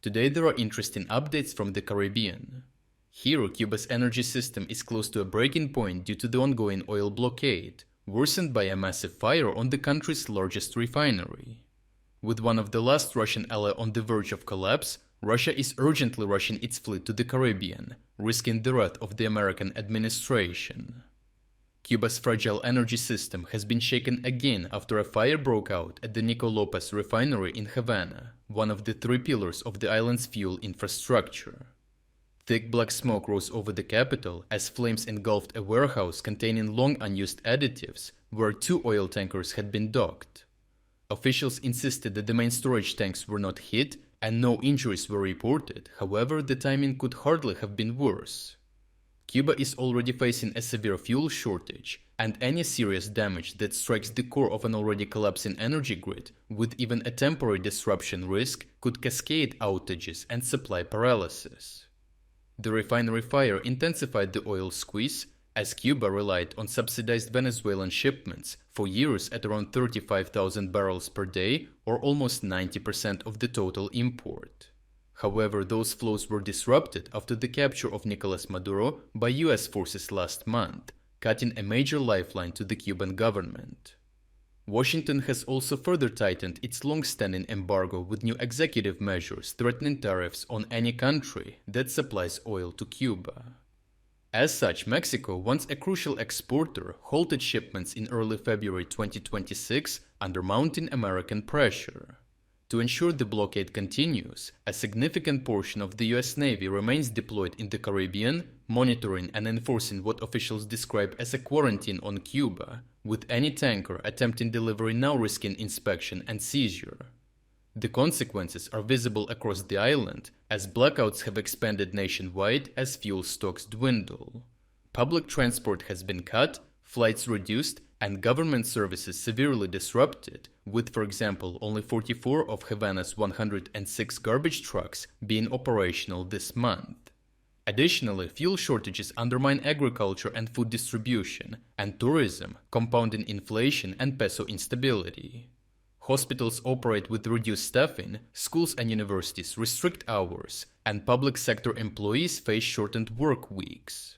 Today there are interesting updates from the Caribbean. Here, Cuba's energy system is close to a breaking point due to the ongoing oil blockade, worsened by a massive fire on the country's largest refinery. With one of the last Russian allies on the verge of collapse, Russia is urgently rushing its fleet to the Caribbean, risking the wrath of the American administration. Cuba's fragile energy system has been shaken again after a fire broke out at the Nico Lopez refinery in Havana, one of the three pillars of the island's fuel infrastructure. Thick black smoke rose over the capital as flames engulfed a warehouse containing long-unused additives where 2 oil tankers had been docked. Officials insisted that the main storage tanks were not hit and no injuries were reported. However, the timing could hardly have been worse. Cuba is already facing a severe fuel shortage, and any serious damage that strikes the core of an already collapsing energy grid, with even a temporary disruption risk, could cascade outages and supply paralysis. The refinery fire intensified the oil squeeze, as Cuba relied on subsidized Venezuelan shipments for years at around 35,000 barrels per day, or almost 90% of the total import. However, those flows were disrupted after the capture of Nicolas Maduro by US forces last month, cutting a major lifeline to the Cuban government. Washington has also further tightened its long-standing embargo with new executive measures threatening tariffs on any country that supplies oil to Cuba. As such, Mexico, once a crucial exporter, halted shipments in early February 2026 under mounting American pressure. To ensure the blockade continues, a significant portion of the US Navy remains deployed in the Caribbean, monitoring and enforcing what officials describe as a quarantine on Cuba, with any tanker attempting delivery now risking inspection and seizure. The consequences are visible across the island, as blackouts have expanded nationwide as fuel stocks dwindle. Public transport has been cut, flights reduced, and government services severely disrupted, with, for example, only 44 of Havana's 106 garbage trucks being operational this month. Additionally, fuel shortages undermine agriculture and food distribution, and tourism, compounding inflation and peso instability. Hospitals operate with reduced staffing, schools and universities restrict hours, and public sector employees face shortened work weeks.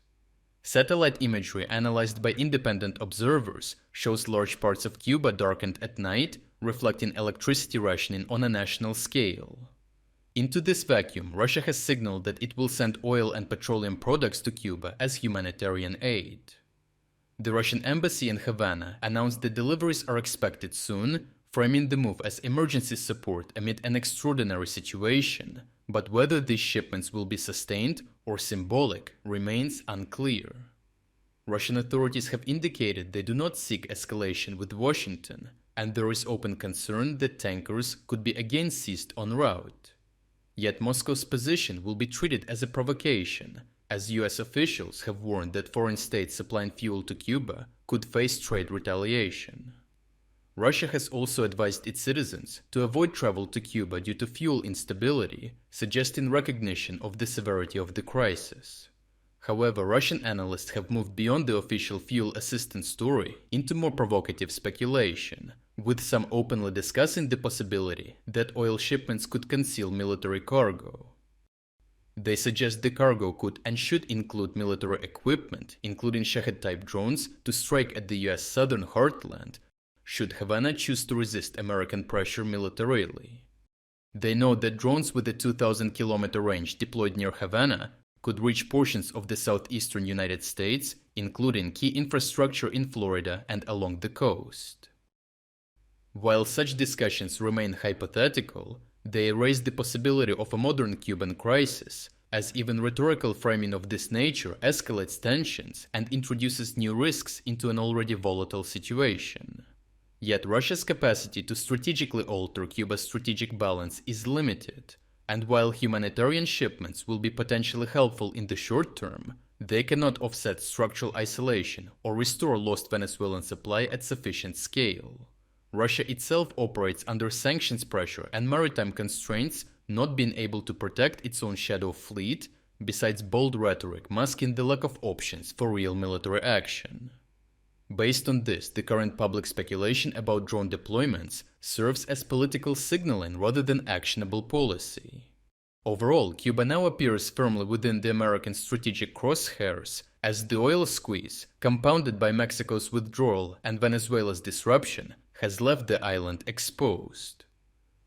Satellite imagery analyzed by independent observers shows large parts of Cuba darkened at night, reflecting electricity rationing on a national scale. Into this vacuum, Russia has signaled that it will send oil and petroleum products to Cuba as humanitarian aid. The Russian embassy in Havana announced that deliveries are expected soon, framing the move as emergency support amid an extraordinary situation, but whether these shipments will be sustained or symbolic remains unclear. Russian authorities have indicated they do not seek escalation with Washington, and there is open concern that tankers could be again seized en route. Yet Moscow's position will be treated as a provocation, as US officials have warned that foreign states supplying fuel to Cuba could face trade retaliation. Russia has also advised its citizens to avoid travel to Cuba due to fuel instability, suggesting recognition of the severity of the crisis. However, Russian analysts have moved beyond the official fuel assistance story into more provocative speculation, with some openly discussing the possibility that oil shipments could conceal military cargo. They suggest the cargo could and should include military equipment, including Shahed-type drones, to strike at the US southern heartland should Havana choose to resist American pressure militarily. They note that drones with a 2,000-kilometer range deployed near Havana could reach portions of the southeastern United States, including key infrastructure in Florida and along the coast. While such discussions remain hypothetical, they raise the possibility of a modern Cuban crisis, as even rhetorical framing of this nature escalates tensions and introduces new risks into an already volatile situation. Yet Russia's capacity to strategically alter Cuba's strategic balance is limited, and while humanitarian shipments will be potentially helpful in the short term, they cannot offset structural isolation or restore lost Venezuelan supply at sufficient scale. Russia itself operates under sanctions pressure and maritime constraints, not being able to protect its own shadow fleet, besides bold rhetoric masking the lack of options for real military action. Based on this, the current public speculation about drone deployments serves as political signaling rather than actionable policy. Overall, Cuba now appears firmly within the American strategic crosshairs as the oil squeeze, compounded by Mexico's withdrawal and Venezuela's disruption, has left the island exposed.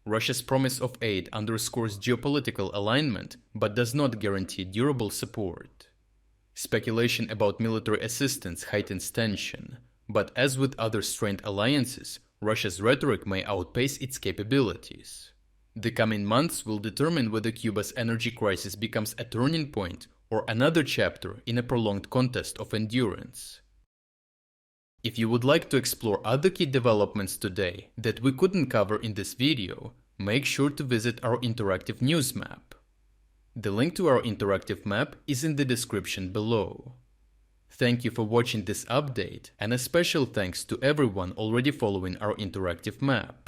Russia's promise of aid underscores geopolitical alignment but does not guarantee durable support. Speculation about military assistance heightens tension, but as with other strained alliances, Russia's rhetoric may outpace its capabilities. The coming months will determine whether Cuba's energy crisis becomes a turning point or another chapter in a prolonged contest of endurance. If you would like to explore other key developments today that we couldn't cover in this video, make sure to visit our interactive news map. The link to our interactive map is in the description below. Thank you for watching this update, and a special thanks to everyone already following our interactive map.